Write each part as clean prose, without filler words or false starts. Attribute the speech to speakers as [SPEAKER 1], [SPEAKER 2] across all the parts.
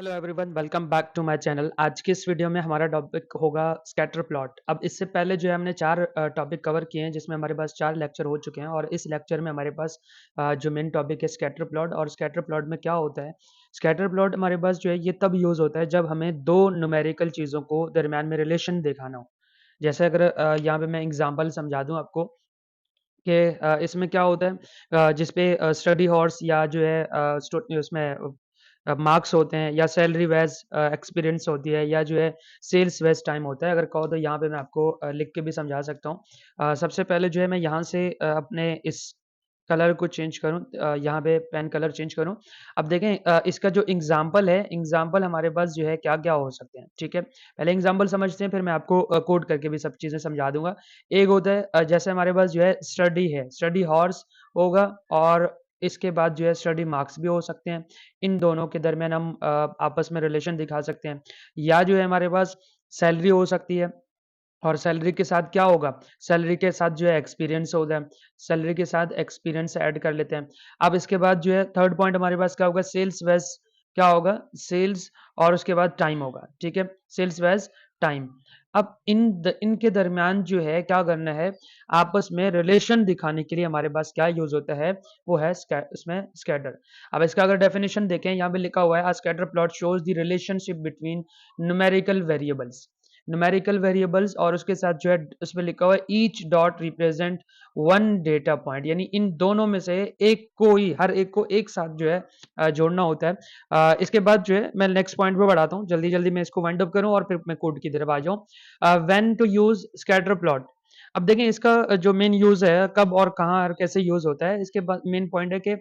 [SPEAKER 1] Hello everyone, welcome back to my channel. आज की इस वीडियो में हमारा टॉपिक होगा स्कैटर प्लॉट। अब इससे पहले जो है हमने 4 टॉपिक कवर किए हैं, जिसमें हमारे पास 4 लेक्चर हो चुके हैं और इस लेक्चर में हमारे पास जो मेन टॉपिक है स्कैटर प्लॉट। और स्कैटर प्लॉट में क्या होता है? स्कैटर प्लॉट हमारे पास जो है ये तब यूज़ होता है जब हमें 2 न्यूमेरिकल चीज़ों को दरमियान में रिलेशन दिखाना हो। जैसे अगर यहाँ पे मैं एग्ज़ाम्पल समझा दूँ आपको कि इसमें क्या होता है, जिस पे स्टडी हॉर्स या जो है उसमें मार्क्स होते हैं या सैलरी वाइज एक्सपीरियंस होती है या जो है सेल्स वाइज टाइम होता है। अगर कहो तो यहाँ पे मैं आपको लिख के भी समझा सकता हूँ। सबसे पहले जो है मैं यहाँ से अपने इस कलर को चेंज करूँ, यहाँ पे पेन कलर चेंज करूँ। अब देखें, इसका जो एग्जाम्पल है, एग्जाम्पल हमारे पास जो है क्या-क्या हो सकते हैं, ठीक है? पहले एग्जाम्पल समझते हैं, फिर मैं आपको कोड करके भी सब चीज़ें समझा दूँगा। एक होता है जैसे हमारे पास जो है स्टडी है, स्टडी हॉर्स होगा और इसके बाद जो है स्टडी मार्क्स भी हो सकते हैं। इन दोनों के दरमियान हम आपस में रिलेशन दिखा सकते हैं। या जो है हमारे पास सैलरी हो सकती है और सैलरी के साथ क्या होगा? सैलरी के साथ जो है एक्सपीरियंस होगा। सैलरी के साथ एक्सपीरियंस ऐड कर लेते हैं। अब इसके बाद जो है थर्ड पॉइंट हमारे पास क्या होगा? सेल्स वेस क्या होगा? सेल्स और उसके बाद टाइम होगा, ठीक है? सेल्स वेस टाइम। अब इनके दरमियान जो है क्या करना है? आपस में रिलेशन दिखाने के लिए हमारे पास क्या यूज़ होता है? वो है स्कैटर। अब इसका अगर डेफिनिशन देखें, यहाँ पे लिखा हुआ है, "अ scatter plot shows the relationship between numerical variables." Numerical variables और उसके साथ जो है उसमें लिखा हुआ है each dot represent one data point, यानी इन दोनों में से एक को ही, हर एक को एक साथ जो है जोड़ना होता है। इसके बाद जो है मैं नेक्स्ट पॉइंट पे बढ़ाता हूँ, जल्दी जल्दी मैं इसको वाइंड अप करूँ और फिर मैं कोड की तरफ आ जाऊँ। When to use scatter plot. अब देखें इसका जो मेन यूज है, कब और कहाँ और कैसे यूज होता है। इसके बाद मेन पॉइंट है कि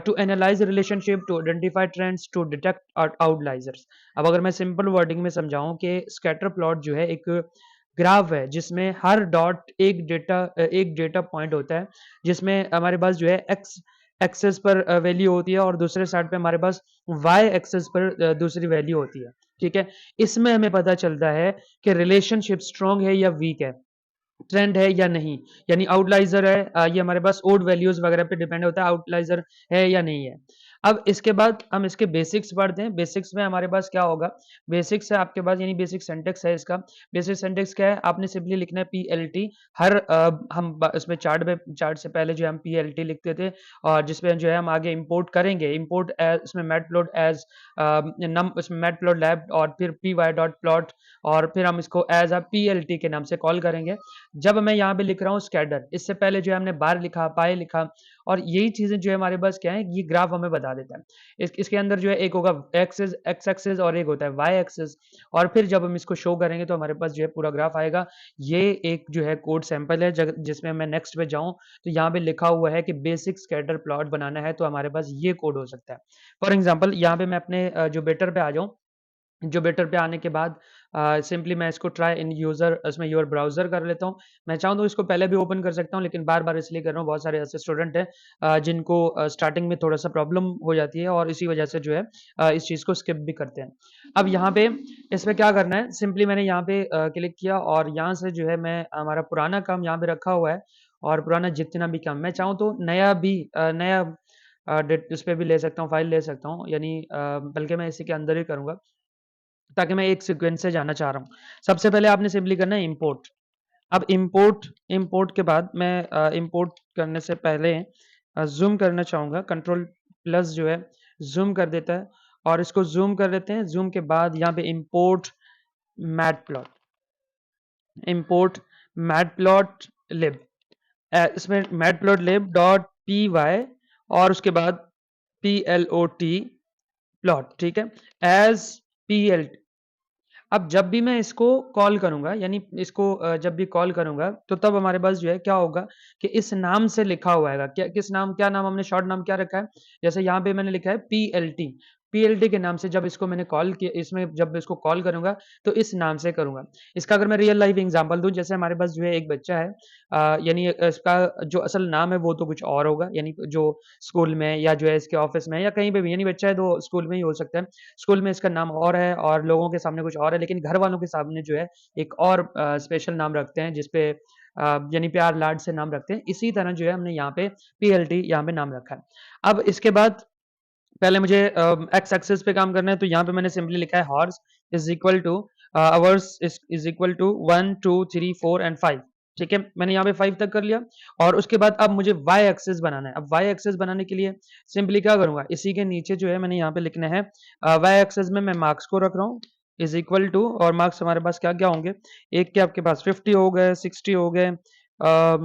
[SPEAKER 1] to analyse relationship, to identify trends, to detect outliers. अब अगर मैं सिंपल वर्डिंग में समझाऊँ कि स्कैटर प्लॉट जो है एक ग्राफ है जिसमें हर डॉट एक डेटा पॉइंट होता है, जिसमें हमारे पास जो है एक्स एक्सिस पर वैल्यू होती है और दूसरे साइड पे हमारे पास वाई एक्सिस पर दूसरी वैल्यू होती है, ठीक है? इसमें हमें पता चलता है कि रिलेशनशिप स्ट्रॉन्ग है या वीक है, ट्रेंड है या नहीं, यानी आउटलाइजर है, ये हमारे पास ओड वैल्यूज वगैरह पे डिपेंड होता है, आउटलाइजर है या नहीं है। अब इसके बाद हम इसके बेसिक्स पढ़ते हैं। बेसिक्स में हमारे पास क्या होगा? बेसिक्स है आपके पास, यानी बेसिक सिंटेक्स है इसका। बेसिक सिंटेक्स क्या है? आपने सिंपली लिखना है पीएलटी। इसमें चार्ट से पहले जो है हम पीएलटी लिखते थे और जिसमें जो है हम आगे इंपोर्ट करेंगे, इंपोर्ट एज इसमें मैटप्लॉट एज नम इसमें मैटप्लॉट और फिर पी वाई डॉट प्लॉट और फिर हम इसको एज अ पीएलटी के नाम से कॉल करेंगे। जब मैं यहाँ पे लिख रहा हूँ स्कैटर, इससे पहले जो है हमने बार लिखा, पाई लिखा और यही चीज़ें जो है हमारे पास क्या है, ये ग्राफ हमें बता देता है। इसके अंदर जो है एक होगा एक्स एक्सिस और एक होता है वाई एक्सिस और फिर जब हम इसको शो करेंगे तो हमारे पास जो है पूरा ग्राफ आएगा। ये एक जो है कोड सैंपल है जिसमें मैं नेक्स्ट पे जाऊँ तो यहाँ पे लिखा हुआ है कि बेसिक स्कैटर प्लॉट बनाना है तो हमारे पास ये कोड हो सकता है। फॉर एग्जाम्पल यहाँ पे मैं अपने जो बेटर पे आ जाऊँ, जो बेटर पे आने के बाद सिंपली मैं इसको ट्राई इन यूज़र इसमें योर ब्राउज़र कर लेता हूँ। मैं चाहूँ तो इसको पहले भी ओपन कर सकता हूँ, लेकिन बार-बार इसलिए कर रहा हूँ, बहुत सारे ऐसे स्टूडेंट हैं जिनको स्टार्टिंग में थोड़ा-सा प्रॉब्लम हो जाती है और इसी वजह से जो है इस चीज़ को स्किप भी करते हैं। अब यहाँ पे इसमें क्या करना है, सिंपली मैंने यहाँ पे क्लिक किया और यहाँ से जो है मैं हमारा पुराना काम यहाँ पे रखा हुआ है और पुराना जितना भी काम मैं चाहूँ तो नया भी नया डेट उस पे भी ले सकता हूँ, फ़ाइल ले सकता हूँ, यानी बल्कि मैं इसी के अंदर ही करूँगा। ताकि मैं एक सीक्वेंस से जाना चाह रहा हूँ। सबसे पहले आपने सिंपली करना है इम्पोर्ट। अब इम्पोर्ट के बाद मैं इम्पोर्ट करने से पहले ज़ूम करना चाहूँगा, कंट्रोल प्लस जो है ज़ूम कर देता है और इसको ज़ूम कर लेते हैं। ज़ूम के बाद यहाँ पे इम्पोर्ट मैटप्लॉटलिब, इसमें मैटप्लॉटलिब डॉट पी वाई और उसके बाद PLOT प्लॉट, ठीक है? As PL। अब जब भी मैं इसको कॉल करूँगा, यानी इसको जब भी कॉल करूँगा तो तब हमारे पास जो है क्या होगा कि इस नाम से लिखा हुआ आएगा। क्या नाम हमने शॉर्ट नाम क्या रखा है? जैसे यहाँ पे मैंने लिखा है पीएलटी। पीएलटी के नाम से जब इसको मैंने कॉल किया, इसमें जब इसको कॉल करूँगा तो इस नाम से करूँगा। इसका अगर मैं रियल लाइफ एग्ज़ाम्पल दूँ, जैसे हमारे पास जो है एक बच्चा है, यानी इसका जो असल नाम है वो तो कुछ और होगा, यानी जो स्कूल में या जो है इसके ऑफ़िस में या कहीं पे भी, यानी बच्चा है तो स्कूल में ही हो सकता है। स्कूल में इसका नाम और है और लोगों के सामने कुछ और है, लेकिन घर वालों के सामने जो है एक और स्पेशल नाम रखते हैं जिसपे यानी प्यार लाड से नाम रखते हैं। इसी तरह जो है हमने यहाँ पे पीएलटी यहाँ पे नाम रखा है। अब इसके बाद पहले मुझे एक्स एक्सिस पे काम करना है, तो यहाँ पे मैंने सिंपली लिखा है horse is equal to hours is equal to 1 2 3 4 and 5। ठीक है, मैंने यहाँ पे 5 तक कर लिया। और उसके बाद अब मुझे वाई एक्सिस बनाना है। अब वाई एक्सिस बनाने के लिए सिंपली क्या करूंगा, इसी के नीचे जो है मैंने यहाँ पे लिखना है वाई एक्सिस में मैं मार्क्स को रख रहा हूँ इज इक्वल टू, और मार्क्स हमारे पास क्या क्या होंगे, एक के आपके पास 50 हो गए, 60 हो गए,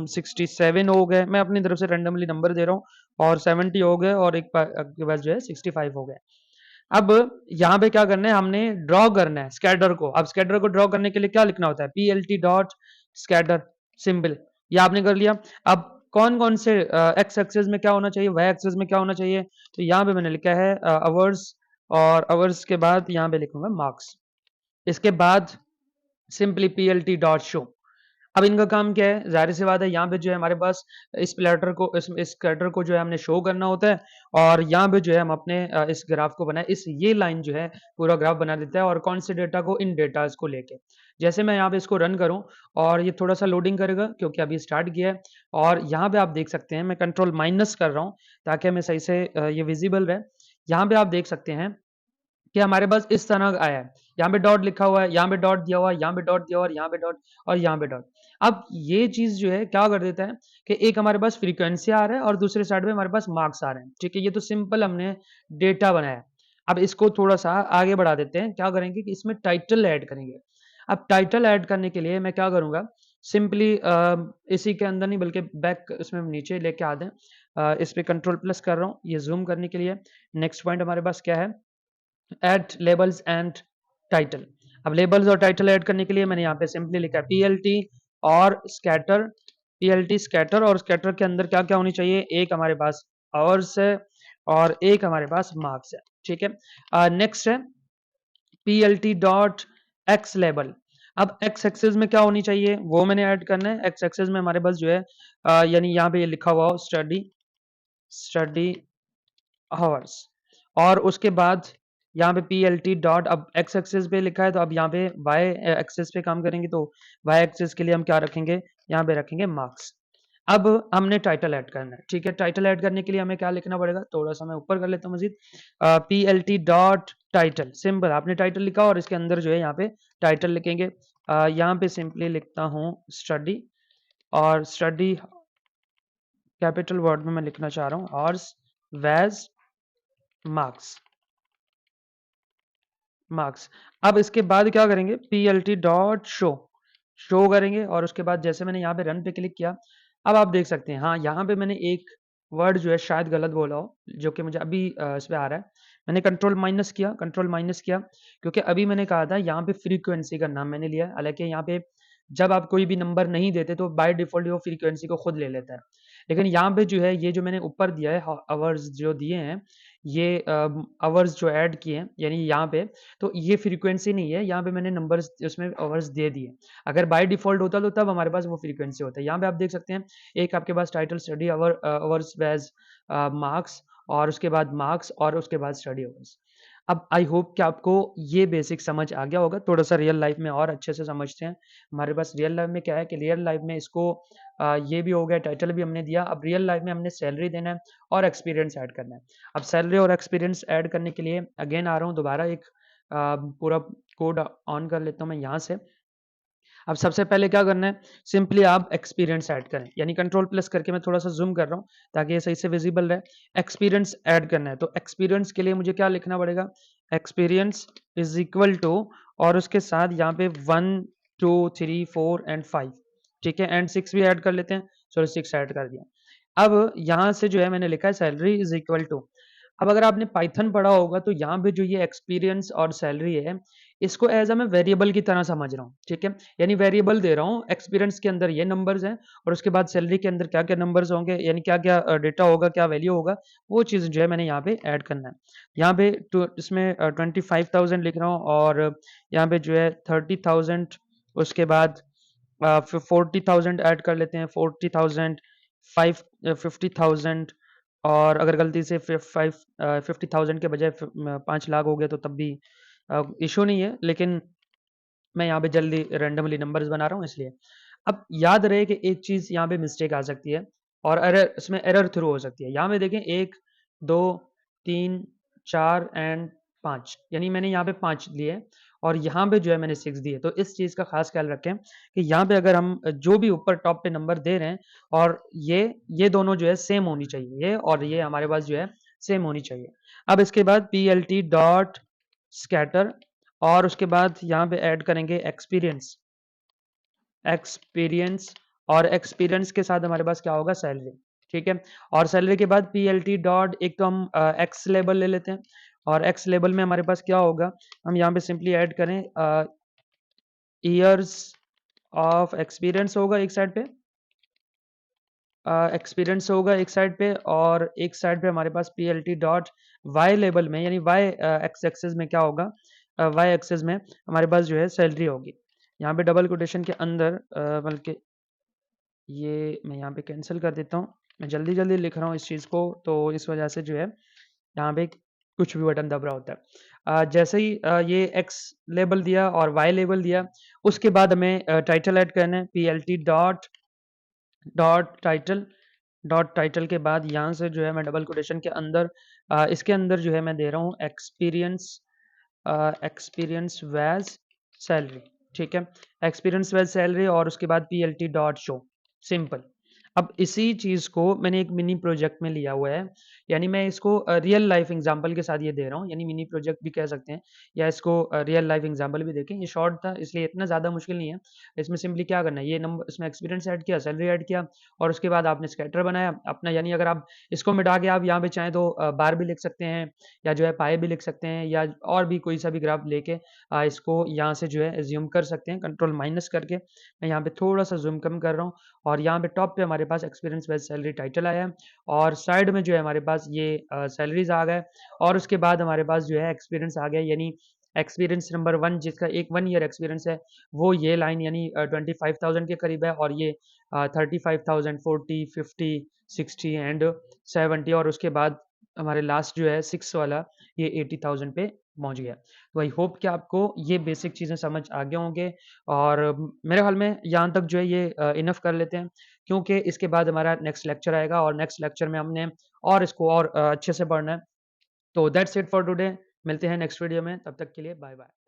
[SPEAKER 1] 67 हो गए, मैं अपनी तरफ से रेंडमली नंबर दे रहा हूँ, और 70 हो गए, और एक के पास जो है 65 हो गए। अब यहाँ पे क्या करना है, हमने ड्रॉ करना है स्कैटर को। अब स्कैटर को ड्रॉ करने के लिए क्या लिखना होता है, पीएलटी डॉट स्कैटर सिंबल, ये आपने कर लिया। अब कौन कौन से एक्स एक्सिस में क्या होना चाहिए, वाई एक्सिस में क्या होना चाहिए, तो यहाँ पे मैंने लिखा है आवर्स, और आवर्स के बाद यहाँ पे लिखूंगा मार्क्स। इसके बाद सिंपली पीएलटी डॉट शो। अब इनका काम क्या है, जाहिर सी बात है, यहाँ पे जो है हमारे पास इस प्लेटर को इस कैरेक्टर को जो है हमने शो करना होता है, और यहाँ पे जो है हम अपने इस ग्राफ को बनाए, इस ये लाइन जो है पूरा ग्राफ बना देता है, और कौन से डेटा को, इन डेटा को लेके। जैसे मैं यहाँ पे इसको रन करूँ, और ये थोड़ा सा लोडिंग करेगा क्योंकि अभी स्टार्ट किया है, और यहाँ पे आप देख सकते हैं मैं कंट्रोल माइनस कर रहा हूँ ताकि हमें सही से ये विजिबल रहे। यहाँ पे आप देख सकते हैं कि हमारे पास इस तरह आया है, यहाँ पे डॉट लिखा हुआ है, यहाँ पे डॉट दिया हुआ है, यहाँ पे डॉट दिया हुआ है, यहाँ पे डॉट, और यहाँ पे डॉट। अब ये चीज जो है क्या कर देता है कि एक हमारे पास फ्रीक्वेंसी आ रहा है और दूसरे साइड में हमारे पास मार्क्स आ रहे हैं। ठीक है, ये तो सिंपल हमने डेटा बनाया है। अब इसको थोड़ा सा आगे बढ़ा देते हैं, क्या करेंगे कि इसमें टाइटल ऐड करेंगे। अब टाइटल ऐड करने के लिए मैं क्या करूंगा, सिंपली इसी के अंदर नहीं बल्कि बैक इसमें नीचे लेके आ दें, इस पे कंट्रोल प्लस कर रहा हूँ ये जूम करने के लिए। नेक्स्ट पॉइंट हमारे पास क्या है, ऐड लेबल्स एंड टाइटल। अब लेबल्स और टाइटल ऐड करने के लिए मैंने यहाँ पे सिंपली लिखा है पीएलटी और स्कैटर, पीएलटी स्कैटर, और स्कैटर के अंदर क्या क्या होनी चाहिए, एक हमारे पास आवर्स है और एक हमारे पास मार्क्स है। ठीक है, नेक्स्ट है पीएलटी डॉट एक्स लेबल। अब एक्स एक्सिस में क्या होनी चाहिए वो मैंने ऐड करना है। एक्स एक्सिस में हमारे पास जो है यानी यहाँ पे ये लिखा हुआ हो स्टडी, स्टडी हावर्स, और उसके बाद यहाँ पे पी एल टी डॉट, अब एक्स एक्सिस पे लिखा है तो अब यहाँ पे वाई एक्सिस पे काम करेंगे, तो वाई एक्सिस के लिए हम क्या रखेंगे, यहाँ पे रखेंगे मार्क्स। अब हमने टाइटल ऐड करना है। ठीक है, टाइटल ऐड करने के लिए हमें क्या लिखना पड़ेगा, थोड़ा सा मैं ऊपर कर लेता हूँ मजीद, P L T dot title simple, आपने टाइटल लिखा और इसके अंदर जो है यहाँ पे टाइटल लिखेंगे। यहाँ पे सिंपली लिखता हूँ स्टडी, और स्टडी कैपिटल वर्ड में मैं लिखना चाह रहा हूँ, और वैज मार्क्स, मार्क्स। अब इसके बाद क्या करेंगे, P L T dot show, show करेंगे, और उसके बाद जैसे मैंने यहाँ पे रन पे क्लिक किया, अब आप देख सकते हैं हाँ यहाँ पे मैंने एक वर्ड जो है शायद गलत बोला हो, जो कि मुझे अभी इस पे आ रहा है। मैंने कंट्रोल माइनस किया, कंट्रोल माइनस किया क्योंकि अभी मैंने कहा था यहाँ पे फ्रीक्वेंसी का नाम मैंने लिया, हालांकि यहाँ पे जब आप कोई भी नंबर नहीं देते तो बाय डिफॉल्ट वो फ्रीक्वेंसी को खुद ले लेता है, लेकिन यहाँ पे जो है ये जो मैंने ऊपर दिया है आवर्स जो दिए हैं, ये आवर्स जो ऐड किए हैं यानी यहाँ पे, तो ये फ्रीक्वेंसी नहीं है, यहाँ पे मैंने नंबर्स उसमें आवर्स दे दिए। अगर बाय डिफॉल्ट होता तो तब हमारे पास वो फ्रीक्वेंसी होता है। यहाँ पे आप देख सकते हैं एक आपके पास टाइटल स्टडी आवर्स बैज मार्क्स, और उसके बाद मार्क्स, और उसके बाद स्टडी आवर्स। अब आई होप कि आपको ये बेसिक समझ आ गया होगा। थोड़ा सा रियल लाइफ में और अच्छे से समझते हैं। हमारे पास रियल लाइफ में क्या है कि रियल लाइफ में इसको ये भी हो गया, टाइटल भी हमने दिया, अब रियल लाइफ में हमने सैलरी देना है और एक्सपीरियंस ऐड करना है। अब सैलरी और एक्सपीरियंस ऐड करने के लिए अगेन आ रहा हूँ दोबारा, एक पूरा कोड ऑन कर लेता हूँ मैं यहाँ से। अब सबसे पहले क्या करना है, सिंपली आप एक्सपीरियंस ऐड करें, यानी कंट्रोल प्लस करके मैं थोड़ा सा जूम कर रहा हूँ ताकि ये सही से विजिबल रहे। एक्सपीरियंस ऐड करना है तो एक्सपीरियंस के लिए मुझे क्या लिखना पड़ेगा, एक्सपीरियंस इज इक्वल टू, और उसके साथ यहाँ पे 1 2 3 4 एंड 5। ठीक है, एंड 6 भी ऐड कर लेते हैं, सॉरी 6 ऐड कर दिया। अब यहाँ से जो है मैंने लिखा है सैलरी इज इक्वल टू। अब अगर आपने पाइथन पढ़ा होगा तो यहाँ पे जो ये एक्सपीरियंस और सैलरी है, इसको एज अ मैं वेरिएबल की तरह समझ रहा हूँ। ठीक है, यानी वेरिएबल दे रहा हूँ, एक्सपीरियंस के अंदर ये नंबर्स हैं और उसके बाद सैलरी के अंदर क्या क्या नंबर्स होंगे, यानी क्या क्या डेटा होगा, क्या वैल्यू होगा, वो चीज़ जो है मैंने यहाँ पे ऐड करना है। यहाँ पे इसमें 25,000 लिख रहा हूँ, और यहाँ पे जो है 30,000, उसके बाद 40,000 ऐड कर लेते हैं, 40,000, 50,000, और अगर गलती से 50,000 के बजाय 5 लाख हो गया तो तब भी इशू नहीं है, लेकिन मैं यहाँ पे जल्दी रैंडमली नंबर्स बना रहा हूँ इसलिए। अब याद रहे कि एक चीज़ यहाँ पे मिस्टेक आ सकती है और एरर, इसमें एरर थ्रू हो सकती है। यहाँ पे देखें 1 2 3 4 एंड 5 यानी मैंने यहाँ पे 5 लिए और यहाँ पे जो है मैंने 6 दिए। तो इस चीज़ का ख़ास ख़्याल रखें कि यहाँ पे अगर हम जो भी ऊपर टॉप पे नंबर दे रहे हैं और ये दोनों जो है सेम होनी चाहिए, ये और ये हमारे पास जो है सेम होनी चाहिए। अब इसके बाद PLT डॉट स्कैटर और उसके बाद यहाँ पे ऐड करेंगे एक्सपीरियंस, एक्सपीरियंस और एक्सपीरियंस के साथ हमारे पास क्या होगा सैलरी, ठीक है? और सैलरी के बाद PLT डॉट एक तो हम एक्स लेबल ले लेते हैं और एक्स लेबल में हमारे पास क्या होगा, हम यहाँ पे सिंपली ऐड करें ईयर्स ऑफ एक्सपीरियंस होगा एक साइड पे, एक्सपीरियंस होगा एक साइड पे और एक साइड पे हमारे पास PLT डॉट वाई लेबल में यानी वाई एक्स एक्सिस में क्या होगा, वाई एक्सिस में हमारे पास जो है सैलरी होगी। यहाँ पे डबल कोटेशन के अंदर बल्कि ये मैं यहाँ पे कैंसिल कर देता हूँ। मैं जल्दी-जल्दी लिख रहा हूँ इस चीज़ को, तो इस वजह से जो है यहाँ पे कुछ भी बटन दब रहा होता है। जैसे ही ये एक्स लेबल दिया और वाई लेबल दिया, उसके बाद हमें टाइटल ऐड करना है PLT dot dot title, dot title के बाद यहाँ से जो है मैं डबल कोटेशन के अंदर इसके अंदर जो है मैं दे रहा हूँ एक्सपीरियंस, एक्सपीरियंस वैज़ सैलरी, ठीक है? एक्सपीरियंस वैज़ सैलरी और उसके बाद PLT डॉट शो, सिंपल। अब इसी चीज़ को मैंने एक मिनी प्रोजेक्ट में लिया हुआ है, यानी मैं इसको रियल लाइफ़ एग्ज़ाम्पल के साथ ये दे रहा हूँ, यानी मिनी प्रोजेक्ट भी कह सकते हैं या इसको रियल लाइफ़ एग्ज़ाम्पल भी देखें। ये शॉर्ट था इसलिए इतना ज़्यादा मुश्किल नहीं है। इसमें सिंपली क्या करना है, ये नंबर इसमें एक्सपीरियंस ऐड किया, सैलरी ऐड किया और उसके बाद आपने स्कैटर बनाया अपना, यानी अगर आप इसको मिटा के आप यहाँ पे चाहें तो बार भी लिख सकते हैं या जो है पाई भी लिख सकते हैं या और भी कोई सा भी ग्राफ लेके इसको यहाँ से जो है ज़ूम कर सकते हैं, कंट्रोल माइनस करके। मैं यहाँ पे थोड़ा-सा ज़ूम कम कर रहा हूँ और यहाँ पे टॉप पे हमारे पास एक्सपीरियंस बेस्ड सैलरी टाइटल आया है और साइड में जो है हमारे पास ये सैलरीज़ आ गए और उसके बाद हमारे पास जो है एक्सपीरियंस आ गया, यानी एक्सपीरियंस नंबर 1 जिसका एक 1 ईयर एक्सपीरियंस है, वो ये लाइन यानी 25,000 के करीब है और ये 35,000, 40, 50, 60 एंड 70 और उसके बाद हमारे लास्ट जो है 6 वाला ये 80,000 पे पहुँच गया। तो आई होप कि आपको ये बेसिक चीज़ें समझ आ गए होंगे और मेरे ख़्याल में यहाँ तक जो है ये इनफ़ कर लेते हैं क्योंकि इसके बाद हमारा नेक्स्ट लेक्चर आएगा और नेक्स्ट लेक्चर में हमने और इसको और अच्छे से पढ़ना है। तो दैट्स इट फॉर टुडे, मिलते हैं नेक्स्ट वीडियो में, तब तक के लिए बाय बाय।